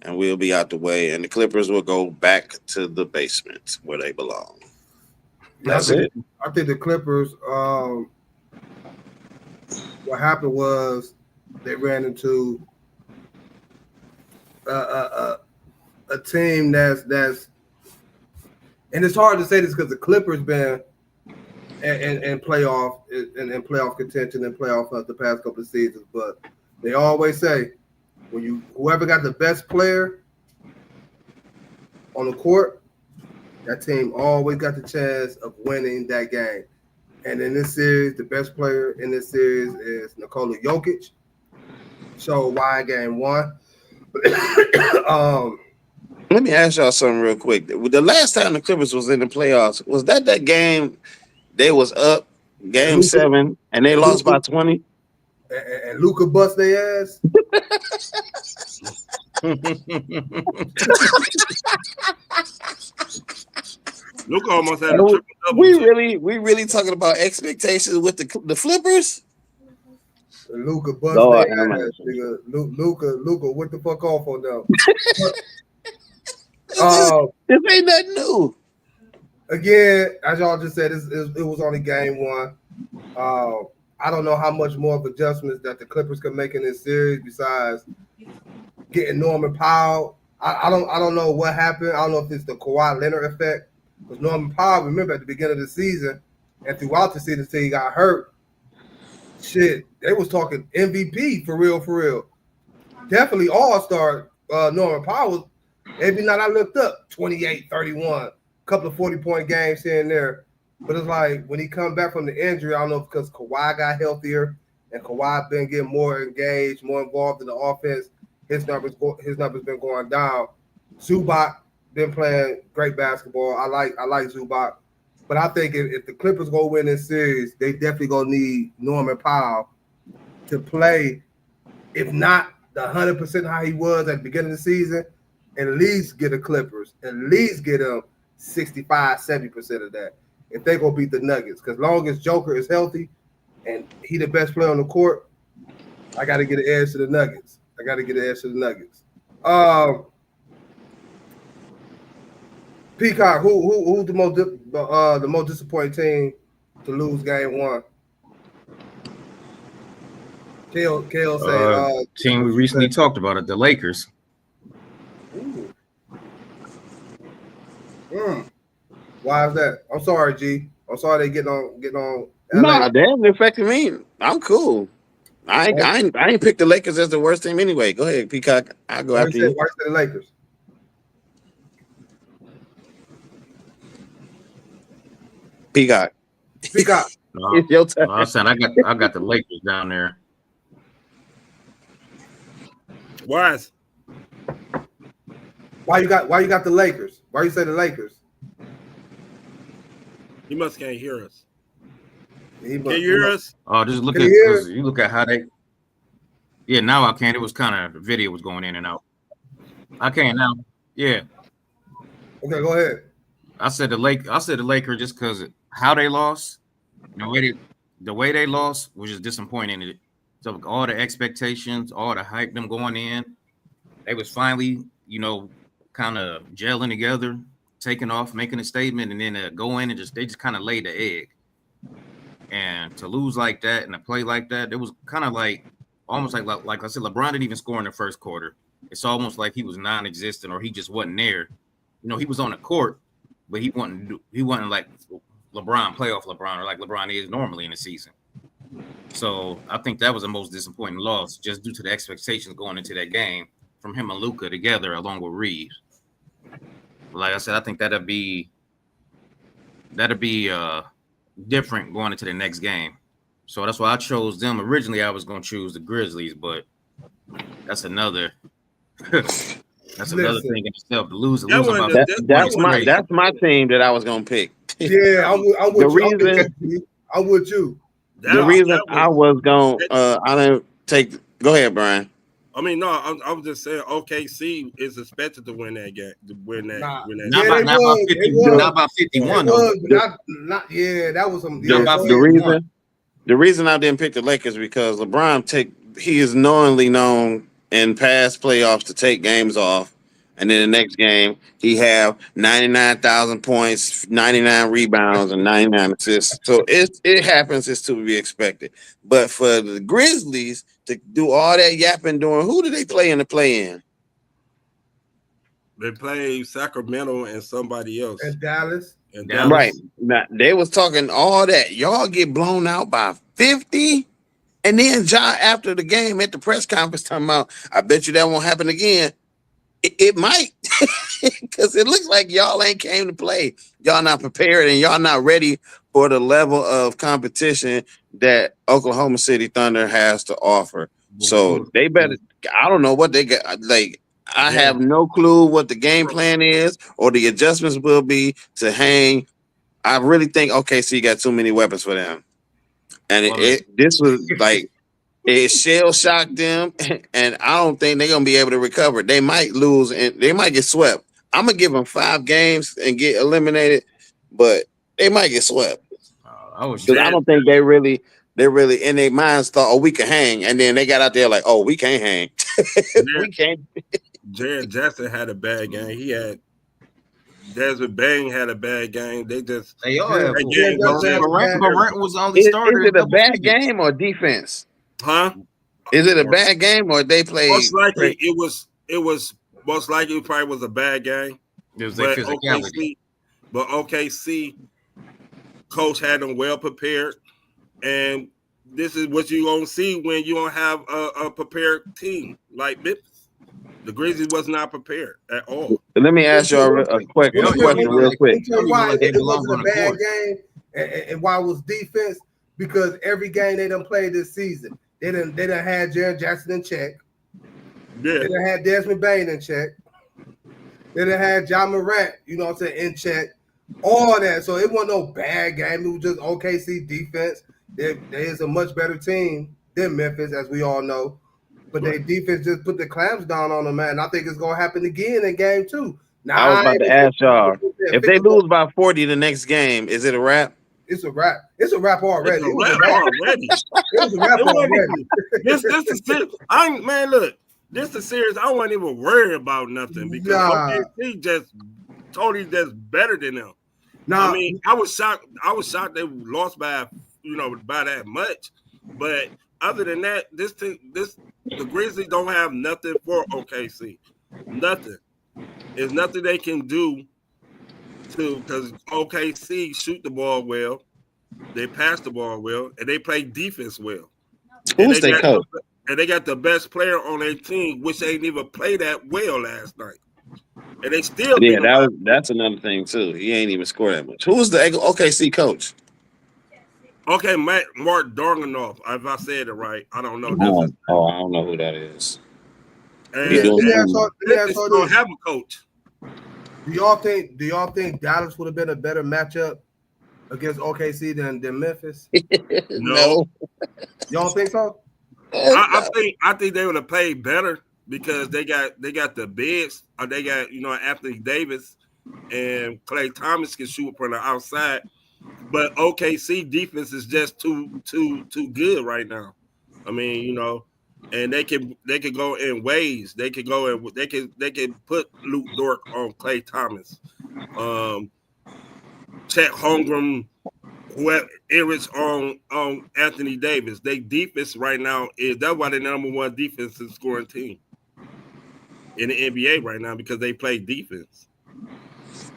and we'll be out the way. And the Clippers will go back to the basement where they belong. That's it. I think the Clippers. What happened was they ran into a team that's and it's hard to say this because the Clippers been in playoff contention and playoff the past couple of seasons, but they always say whoever got the best player on the court, that team always got the chance of winning that game. And in this series, the best player in this series is Nikola Jokic. So why game 1? Let me ask y'all something real quick. The last time the Clippers was in the playoffs, was that game they was up game 7 and they lost by 20? And Luka bust their ass. Luka almost had a triple double. We really talking about expectations with the Flippers? Luka bust their ass, nigga. Luka, what the fuck off on them? This ain't nothing new. Again, as y'all just said, it was only game 1. I don't know how much more of adjustments that the Clippers can make in this series besides getting Norman Powell. I don't know what happened. I don't know if it's the Kawhi Leonard effect. Because Norman Powell, remember at the beginning of the season and throughout the season until he got hurt, shit, they was talking MVP for real. Definitely all-star Norman Powell. Every night I looked up 28, 31, a couple of 40-point games here and there. But it's like when he come back from the injury, I don't know if because Kawhi got healthier and Kawhi been getting more engaged, more involved in the offense. His numbers been going down. Zubac been playing great basketball. I like Zubac, but I think if the Clippers go win this series, they definitely gonna need Norman Powell to play, if not the 100% how he was at the beginning of the season, at least get the Clippers, at least get them 65, 70% of that. If they gonna beat the Nuggets, because long as Joker is healthy and he the best player on the court, I got to get an edge to the Nuggets. Peacock, who's the most disappointing team to lose game 1? Kale say team we recently talked about it, the Lakers. Why is that? I'm sorry, G. I'm sorry they getting on. Nah, they haven't affected me. I'm cool. I ain't picked the Lakers as the worst team anyway. Go ahead, Peacock. I'll go after you. Why you say the Lakers? Peacock. No, It's your turn. no, I'm saying I got the Lakers down there. Why you got the Lakers? Why you say the Lakers? You must can't hear us. Can you hear us? Oh, just look at you look at how they. Yeah, now I can. It was kind of the video was going in and out. I can now. Yeah. Okay, go ahead. I said the Lakers just because how they lost, the way they lost was just disappointing. So all the expectations, all the hype, them going in, they was finally, kind of gelling together, taking off, making a statement, and then go in and they just kind of laid the egg. And to lose like that and to play like that, it was kind of almost like I said, LeBron didn't even score in the first quarter. It's almost like he was non-existent or he just wasn't there. He was on the court, but he wasn't like LeBron, playoff LeBron, or like LeBron is normally in the season. So I think that was the most disappointing loss, just due to the expectations going into that game from him and Luka together, along with Reeves. Like I said, I think that'd be different going into the next game. So that's why I chose them. Originally, I was going to choose the Grizzlies, but that's another. That's another thing in itself. To lose about that's my team that I was gonna pick. Yeah, I'm with you. The reason I was going, I didn't take. Go ahead, Brian. I mean, no, I was just saying OKC is expected to win that game. Not about 51. That was some. The reason I didn't pick the Lakers because LeBron he is knowingly known in past playoffs to take games off, and then the next game he have 99,000 points, 99 rebounds, and 99 assists. So it happens. It's to be expected. But for the Grizzlies to do all that yapping doing, who do they play in the play-in? They play Sacramento and somebody else. And Dallas. Right. Now, they was talking all that. Y'all get blown out by 50. And then John, after the game at the press conference, talking about, I bet you that won't happen again. It might, because it looks like y'all ain't came to play. Y'all not prepared and y'all not ready for the level of competition that Oklahoma City Thunder has to offer. So they better. I don't know what they got. Like I have no clue what the game plan is or the adjustments will be to hang. I really think OKC got too many weapons for them, and this was like it shell shocked them, and I don't think they're gonna be able to recover. They might lose and they might get swept. I'm gonna give them 5 games and get eliminated, but they might get swept. Because I don't think they really in their minds thought, oh, we can hang, and then they got out there like, oh, we can't hang. We can't. Jared Jackson had a bad game. He had Desmond Bain had a bad game. They all have. Morant was only starter. Is it a bad game or defense? Huh? Is it a bad game or they played? Most likely it was most likely it probably was a bad game. It was their physicality. But OKC coach had them well prepared, and this is what you're gonna see when you don't have a prepared team like Memphis. The Grizzlies was not prepared at all. Let me ask y'all a question real quick. Why it wasn't a bad game and why it was defense? Because every game they done played this season, they done had Jared Jackson in check. Yeah. They done had Desmond Bain in check. They done had John Morant, you know what I'm saying, in check. All that. So it wasn't no bad game. It was just OKC defense. They is a much better team than Memphis, as we all know. But their defense just put the clamps down on them, man. I think it's going to happen again in game 2. Now, I was about to ask y'all, if they lose by 40 the next game, is it a wrap? It's a wrap. It's a wrap already. It was a wrap already. This is serious. This is serious. I wasn't even worried about nothing because OKC just totally just better than them. I mean, I was shocked they lost by by that much. But other than that, the Grizzlies don't have nothing for OKC. Nothing. There's nothing they can do because OKC shoot the ball well, they pass the ball well, and they play defense well. Who's their coach? And they got the best player on their team, which ain't even played that well last night. And they still that's another thing too. He ain't even scored that much. Who's the OKC coach? Okay, Mark Dorganoff. If I said it right, I don't know. I don't know who that is. And they don't have a coach. Do y'all think Dallas would have been a better matchup against OKC than Memphis? No. Y'all think so? I think they would have played better because they got the bigs. They got Anthony Davis and Klay Thomas can shoot from the outside. But OKC defense is just too good right now. I mean, and they can go in ways. They can put Luke Dort on Klay Thomas, Chet Holmgren, whoever is on Anthony Davis. They defense right now that's why they're number 1 defensive scoring team in the NBA right now because they play defense.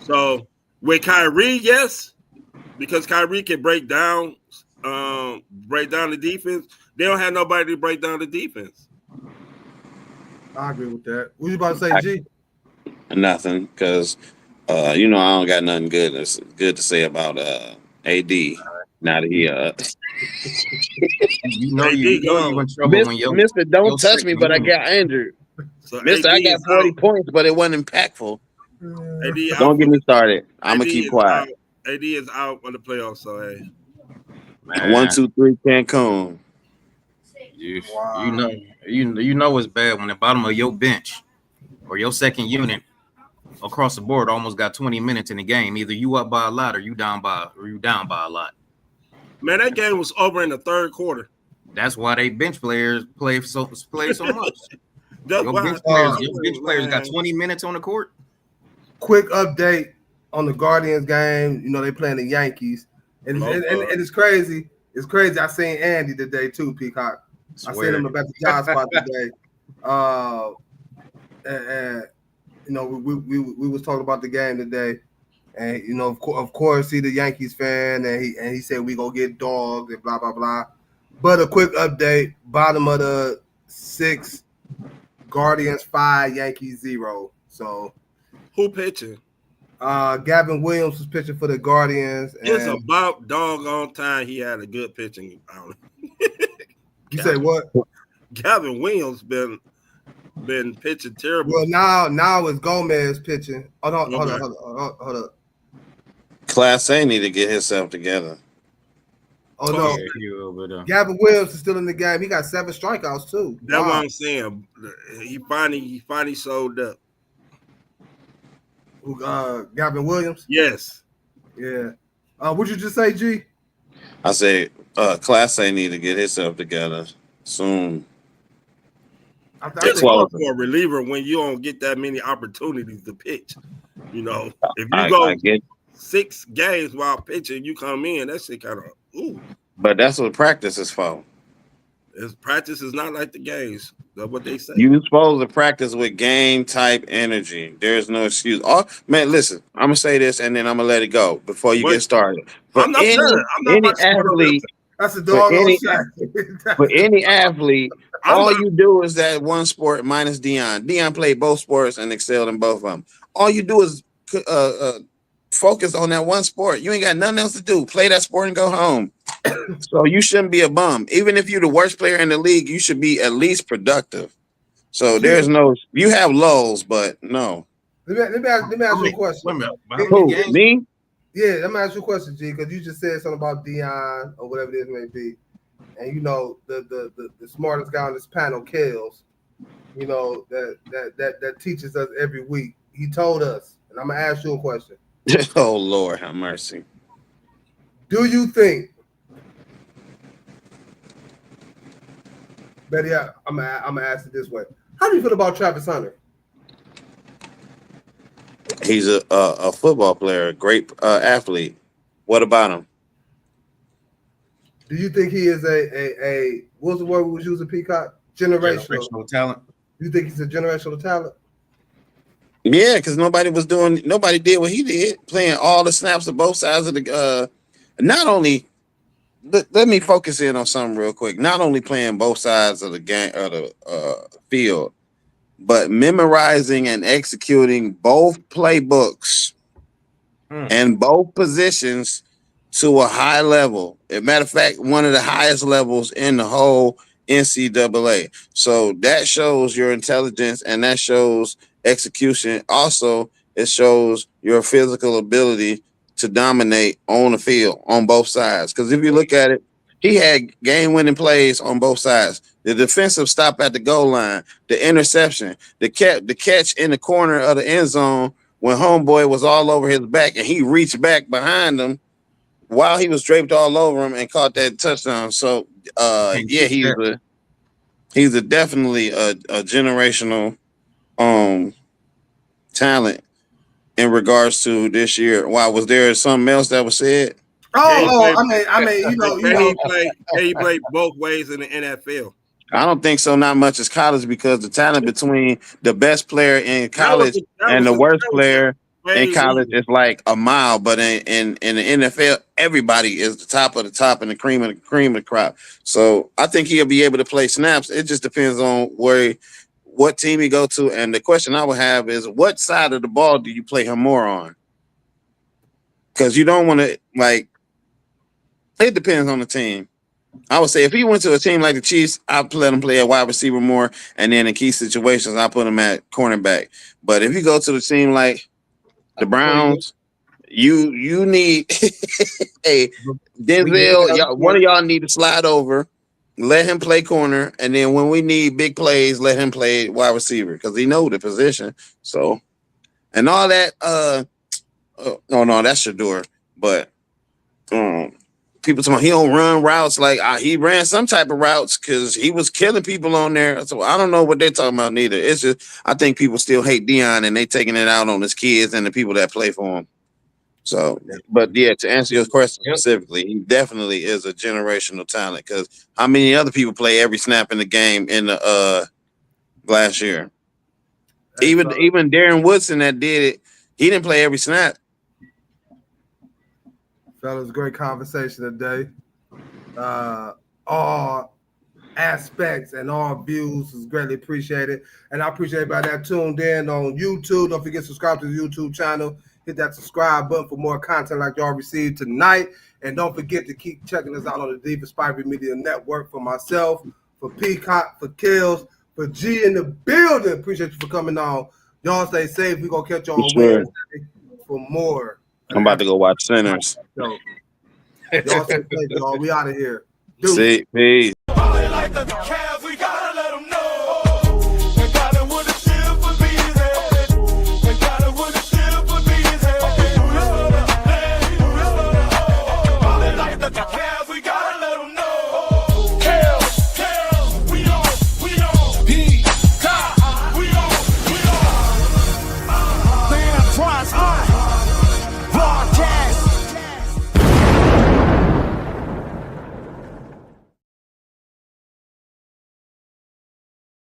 So with Kyrie, yes. Because Kyrie can break down the defense. They don't have nobody to break down the defense. I agree with that. What you about to say, G? Nothing, because I don't got nothing good to say about AD. Now that he you in trouble when Mister, don't touch me, but I got injured. So Mister, I got 40 points, but it wasn't impactful. Don't get me started. I'm gonna keep quiet. AD is out of the playoffs, so hey. Man. 1, 2, 3, Cancun. You know it's bad when the bottom of your bench or your second unit across the board almost got 20 minutes in the game. Either you up by a lot or you down by a lot. Man, that game was over in the third quarter. That's why they bench players play so much. Your bench players got 20 minutes on the court. Quick update on the Guardians game. They playing the Yankees. And it's crazy. It's crazy. I seen Andy today too, Peacock. I seen him about the job spot today. We was talking about the game today. And of course, he's the Yankees fan, and he said we gonna get dogs and blah blah blah. But a quick update: bottom of the 6, Guardians 5, Yankees 0. So, who pitching? Gavin Williams was pitching for the Guardians. It's about doggone time he had a good pitching. You say what? Gavin Williams been pitching terrible. Well, now it's Gomez pitching. Hold on. Class A need to get himself together. Oh no, Gavin Williams is still in the game. He got 7 strikeouts too. That's what I'm saying. He finally sold up. Gavin Williams. Yes. Yeah. What'd you just say, G? I say Class A need to get himself together soon. It's hard for a reliever when you don't get that many opportunities to pitch. You know, if you go 6 games while pitching, you come in, that shit kind of ooh. But that's what practice is for. Practice is not like the games. That's what they say. You're supposed to practice with game type energy. There's no excuse. Oh man, listen, I'm gonna say this and then I'm gonna let it go before you get started. For any athlete, that's a dog on shot. For any athlete, all you do is that one sport minus Dion. Dion played both sports and excelled in both of them. All you do is focus on that one sport. You ain't got nothing else to do. Play that sport and go home. So you shouldn't be a bum. Even if you're the worst player in the league, you should be at least productive. So there's no, you have lulls, but no. Let me ask you a question. Who, me? Yeah, let me ask you a question, G, because you just said something about Dion or whatever it may be. And you know, the smartest guy on this panel, Kels, you know, that teaches us every week. He told us, and I'm gonna ask you a question. Oh Lord, have mercy. Do you think, Betty, I'm gonna ask it this way. How do you feel about Travis Hunter? He's a football player, a great athlete. What about him? Do you think he is a what's the word we was using, Peacock? Generational talent. You think he's a generational talent? Yeah, because nobody did what he did, playing all the snaps of both sides of the not only let me focus in on something real quick. Not only playing both sides of the game or the field, but memorizing and executing both playbooks and both positions to a high level. As a matter of fact, one of the highest levels in the whole NCAA. So that shows your intelligence and that shows execution. Also, it shows your physical ability to dominate on the field on both sides. Because if you look at it, he had game-winning plays on both sides. The defensive stop at the goal line, the interception, the catch in the corner of the end zone when homeboy was all over his back and he reached back behind him while he was draped all over him and caught that touchdown. So, yeah, he's definitely a generational talent in regards to this year. Wow, was there something else that was said? I mean, he played both ways in the NFL. I don't think so, not much as college, because the talent between the best player in college and the worst player in college is like a mile. But in the NFL, everybody is the top of the top and the cream of the crop. So I think he'll be able to play snaps. It just depends on what team he go to. And the question I would have is, what side of the ball do you play him more on? Because you don't want to, like, it depends on the team. I would say if he went to a team like the Chiefs, I'd let him play a wide receiver more, and then in key situations, I'll put him at cornerback. But if you go to the team like the Browns, you need a Denzel. One of y'all need to slide over, let him play corner, and then when we need big plays, let him play wide receiver because he knows the position. So, and all that. No, that's Shador. But people talking about he don't run routes like he ran some type of routes because he was killing people on there. So I don't know what they're talking about neither. It's just I think people still hate Dion and they taking it out on his kids and the people that play for him. So, but yeah, to answer your question specifically, he definitely is a generational talent because how many other people play every snap in the game in the last year? Even Darren Woodson that did it, he didn't play every snap. Fellas, great conversation today. All aspects and all views is greatly appreciated. And I appreciate everybody that tuned in on YouTube. Don't forget to subscribe to the YouTube channel. Hit that subscribe button for more content like y'all received tonight. And don't forget to keep checking us out on the Spivey Media Network. For myself, for Peacock, for Kels, for G in the building. Appreciate you for coming on. Y'all stay safe. We're going to catch y'all on Wednesday for more. I'm about to go watch Sinners. Y'all stay safe, y'all. We out of here. See, peace. Like a